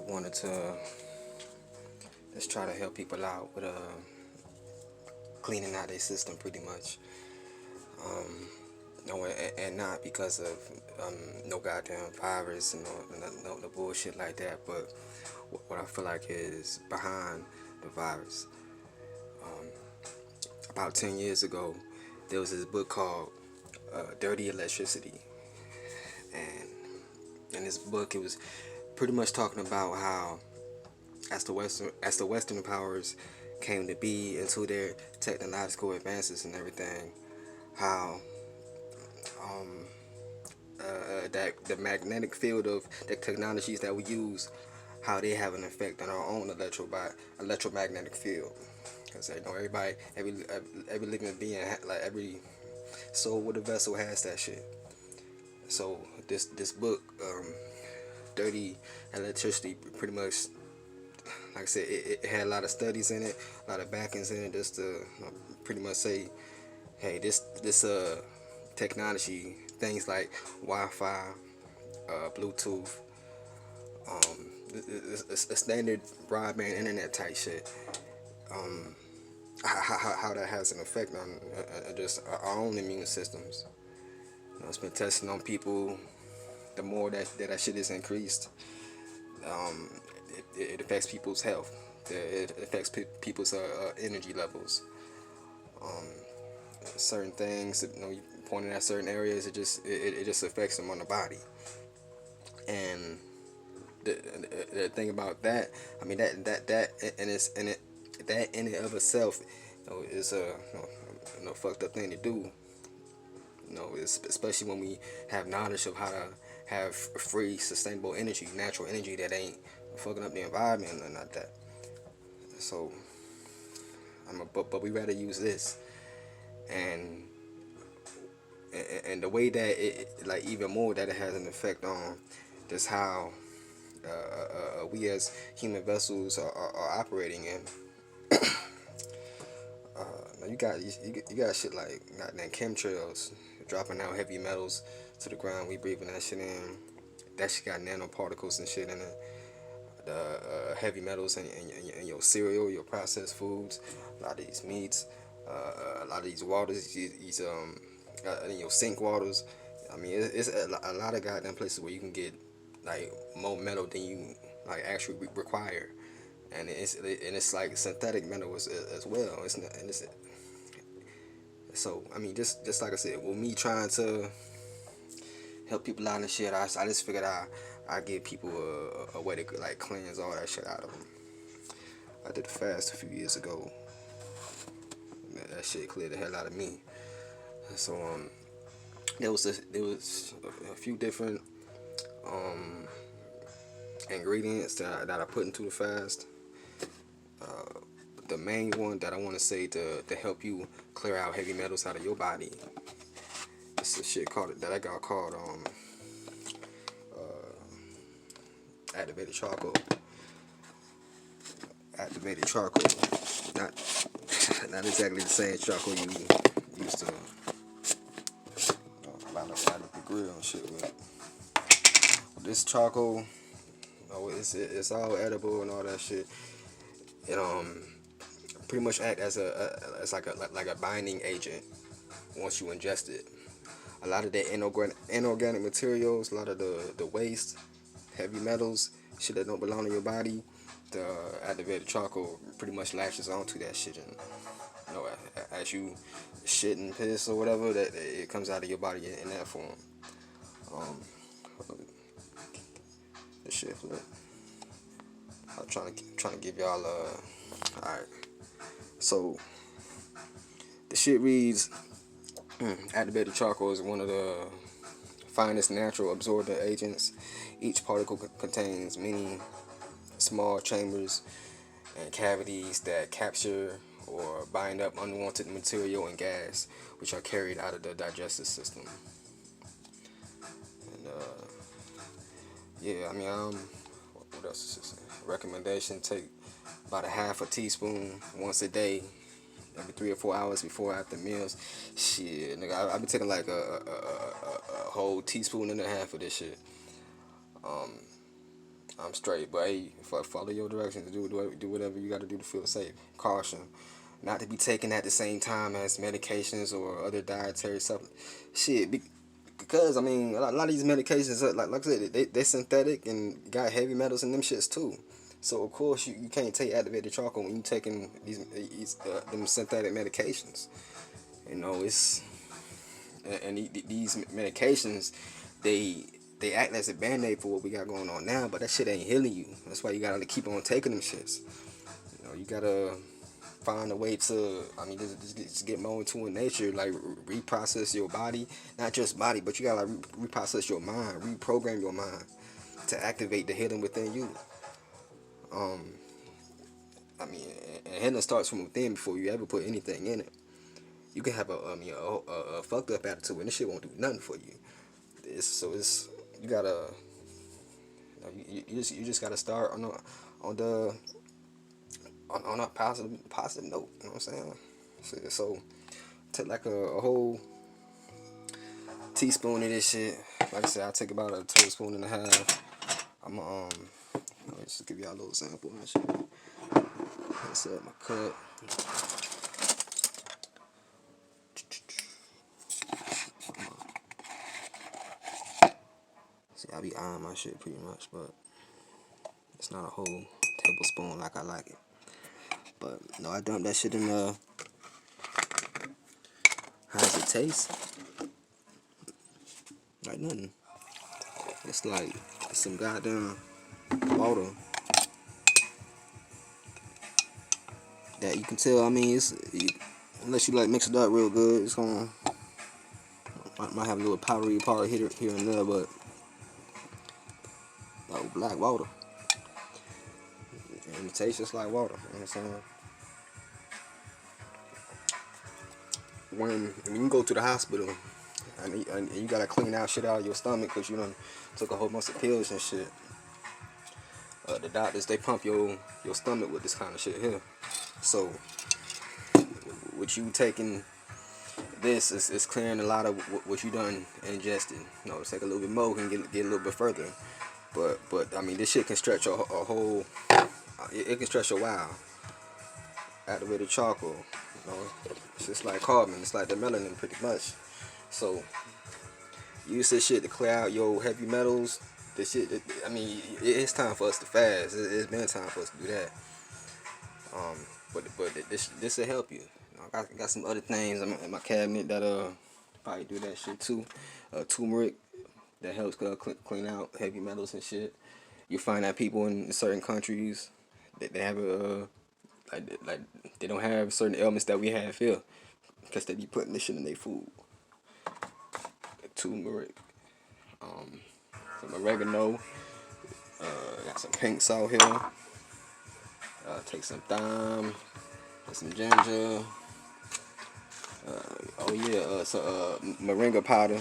wanted to just try to help people out with cleaning out their system, pretty much. No, and not because of no goddamn virus and no bullshit like that, but what I feel like is behind the virus. About 10 years ago, there was this book called Dirty Electricity, and in this book, it was pretty much talking about how as the Western powers came to be into their technological advances and everything, how that the magnetic field of the technologies that we use, how they have an effect on our own electromagnetic field. Because everybody, every living being, like every soul with a vessel has that shit. So this book, Dirty Electricity, pretty much, like I said, it had a lot of studies in it, a lot of backings in it, just to pretty much say, hey, this technology, things like Wi-Fi, Bluetooth, a standard broadband internet type shit. How that has an effect on just our own immune systems. It's been tested on people. The more that shit is increased, um, it affects people's health. It affects people's energy levels. Um, Certain things, you pointing at certain areas, it just affects them on the body. And the thing about that, I mean that and it that in and of itself, is a fucked up thing to do. Especially when we have knowledge of how to have free, sustainable energy, natural energy that ain't fucking up the environment and not that. So, but we rather use this, and and the way that like even more that it has an effect on just how we as human vessels are operating in. Now you got shit like goddamn chemtrails dropping out heavy metals to the ground. We breathing that shit in. That shit got nanoparticles and shit in it. The heavy metals in your cereal, your processed foods, a lot of these meats, a lot of these waters, these in your sink waters. I mean, it's a lot of goddamn places where you can get like more metal than you like actually require, and it's like synthetic metal as well. It's not, and it's so I mean just like I said, with me trying to help people out and shit, I just figured I give people a way to like cleanse all that shit out of them. I did a fast a few years ago. That shit cleared the hell out of me. So there was a few different um ingredients that I put into the fast. The main one that I want to say to help you clear out heavy metals out of your body, it's a shit called that I got called activated charcoal. Activated charcoal, not not exactly the same charcoal you used to light up the grill and shit with. This charcoal, it's all edible and all that shit. It pretty much act as as like a binding agent once you ingest it. A lot of the inorganic materials, a lot of the waste, heavy metals, shit that don't belong in your body, the activated charcoal pretty much latches onto that shit, and as you shit and piss or whatever, that it comes out of your body in that form. Um, this shit flip. I'm trying to give y'all alright. So the shit reads, activated charcoal is one of the finest natural absorbent agents. Each particle contains many small chambers and cavities that capture or bind up unwanted material and gas, which are carried out of the digestive system. And yeah, I mean, what else is this? Recommendation: take about a half a teaspoon once a day, every 3 or 4 hours before or after meals. Shit, nigga, I be taking like a whole teaspoon and a half of this shit. I'm straight, but hey, follow your directions. Do whatever you got to do to feel safe. Caution, not to be taken at the same time as medications or other dietary supplements. Shit, because I mean, a lot of these medications, like I said, they synthetic and got heavy metals in them shits too. So of course you can't take activated charcoal when you taking these them synthetic medications. You know, these medications, they they act as a band-aid for what we got going on now, but that shit ain't healing you. That's why you gotta keep on taking them shits. You know, you gotta find a way to, I mean, just get more into nature, like reprocess your body, not just body, but you gotta like reprocess your mind, reprogram your mind to activate the healing within you. Um, I mean, and healing starts from within before you ever put anything in it. You can have a fucked up attitude and this shit won't do nothing for you. It's you gotta you just gotta start on on a positive note. You know what I'm saying? So take like a whole teaspoon of this shit. Like I said, I take about a tablespoon and a half. I'm let me just give y'all a little sample and shit. Let's set my cup. See, I be eyeing my shit pretty much, but it's not a whole tablespoon like I like it. But no, I dumped that shit in how does it taste? Like nothing. It's like some goddamn water that you can tell. I mean, unless you like mix it up real good, it's gonna might have a little powdery part here and there, but like black water, and it tastes just like water. You know what I'm saying? When you go to the hospital and you gotta clean out shit out of your stomach because you done took a whole bunch of pills and shit, the doctors, they pump your stomach with this kind of shit here. So with you taking this, is clearing a lot of what you done ingested. You know, take a little bit more, can get a little bit further. But I mean, this shit can stretch a whole. It can stretch a while. Activated charcoal, you know, it's just like carbon. It's like the melanin, pretty much. So use this shit to clear out your heavy metals. This shit, I mean, it's time for us to fast. It's been time for us to do that. But this will help you. I got some other things in my cabinet that probably do that shit too. Turmeric that helps clean out heavy metals and shit. You find that people in certain countries they have like they don't have certain ailments that we have here because they be putting this shit in their food. Turmeric, some oregano, got some pink salt here. Take some thyme, some ginger. Oh yeah, moringa powder,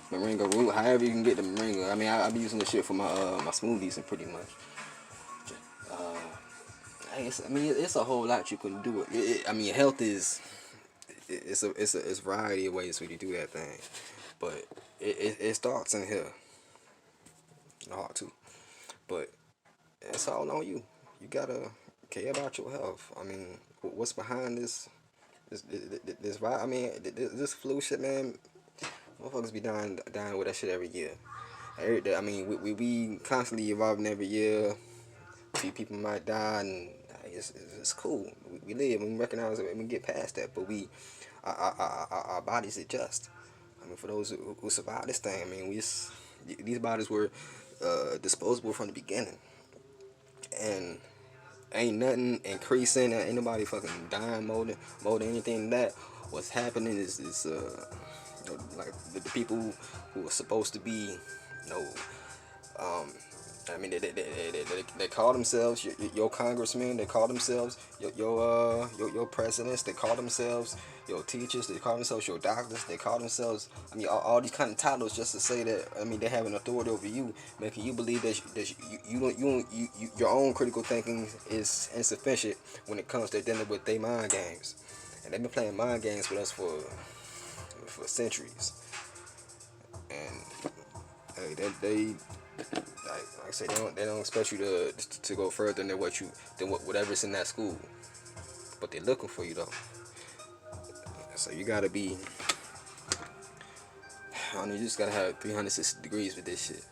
moringa root. However you can get the moringa. I mean, I be using this shit for my my smoothies and pretty much. I mean, it's a whole lot you can do. I mean, health is it's a variety of ways for you to do that thing, but it starts in here. Hard too, but it's all on you. You gotta care about your health. I mean, what's behind this I mean, this flu shit, man. Motherfuckers be dying with that shit every year. I mean, we constantly evolving every year. Few people might die, and it's cool. We live and we recognize it and we get past that. But our bodies adjust. I mean, for those who survive this thing, I mean, these bodies were disposable from the beginning, and ain't nothing increasing. Ain't nobody fucking dying more than anything. That what's happening is like the people who are supposed to be, you know, I mean, they call themselves your congressmen. They call themselves your presidents. They call themselves your teachers. They call themselves your doctors. They call themselves, I mean, all these kind of titles just to say that, I mean, they have an authority over you, making you believe that your own critical thinking is insufficient when it comes to dealing with their mind games. And they've been playing mind games with us for centuries. And hey, like I said, they don't expect you to go further than whatever's in that school. But they're looking for you though. So you gotta be. I don't know. You just gotta have 360 degrees with this shit.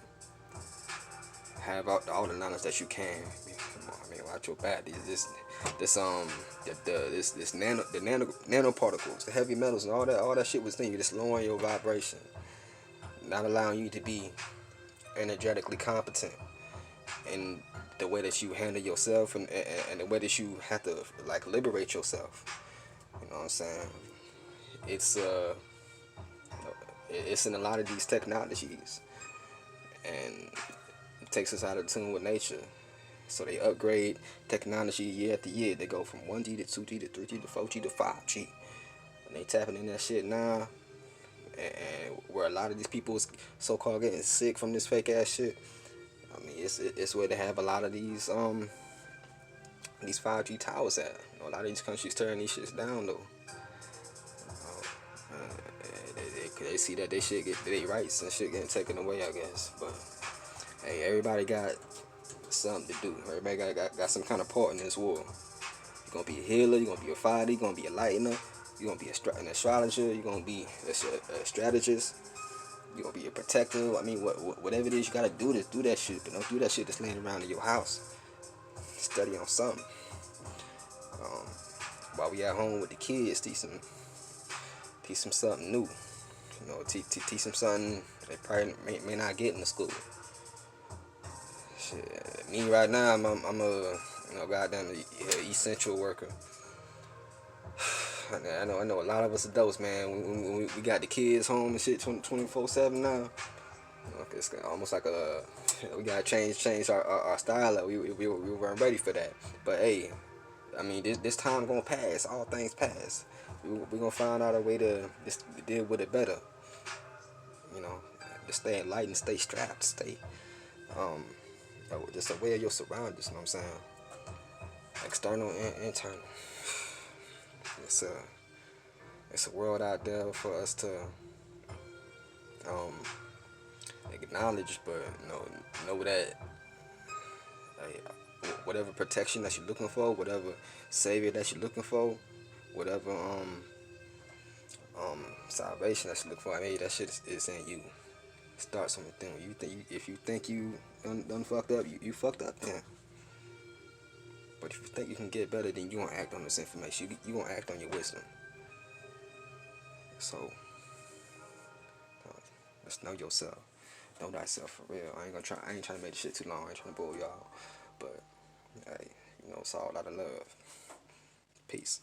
Have all the knowledge that you can. I mean, watch your back. This nanoparticles, the heavy metals, and all that shit was in you. Just lowering your vibration, not allowing you to be energetically competent in the way that you handle yourself and the way that you have to like liberate yourself. You know what I'm saying? It's it's in a lot of these technologies, and it takes us out of tune with nature. So they upgrade technology year after year. They go from 1G to 2G to 3G to 4G to 5G. And they tapping in that shit now. And where a lot of these people is so-called getting sick from this fake ass shit. I mean, it's where they have a lot of these 5G towers at. You know, a lot of these countries tearing these shits down though. They see that they shit get their rights and shit getting taken away, I guess. But hey, everybody got something to do. Everybody got some kind of part in this war. You're gonna be a healer. You're gonna be a fighter. You're gonna be a lightener. You're gonna be an astrologer. You're gonna be a strategist. You're gonna be a protector. I mean, whatever it is you gotta do, do that shit. But don't do that shit that's laying around in your house. Study on something. While we at home with the kids, teach them something new. You know, teach them something they probably may not get in the school. Shit, me right now, I'm a goddamn essential worker. I know a lot of us adults, man. We got the kids home and shit 24/7 now. You know, it's almost like we gotta change our style. We weren't ready for that. But hey, I mean this time gonna pass. All things pass. We gonna find out a way to deal with it better. You know, to stay enlightened, stay strapped, stay just aware of your surroundings. You know what I'm saying? External and internal. It's a world out there for us to acknowledge, but know that whatever protection that you're looking for, whatever savior that you're looking for, whatever salvation that you're looking for, I mean that shit is in you. It starts from within. If you think you done fucked up, you fucked up then. But if you think you can get better, then you gonna act on this information. You gonna act on your wisdom. So, just know yourself. Know thyself for real. I ain't trying to make this shit too long. I ain't trying to bore y'all. But, hey, it's all out of love. Peace.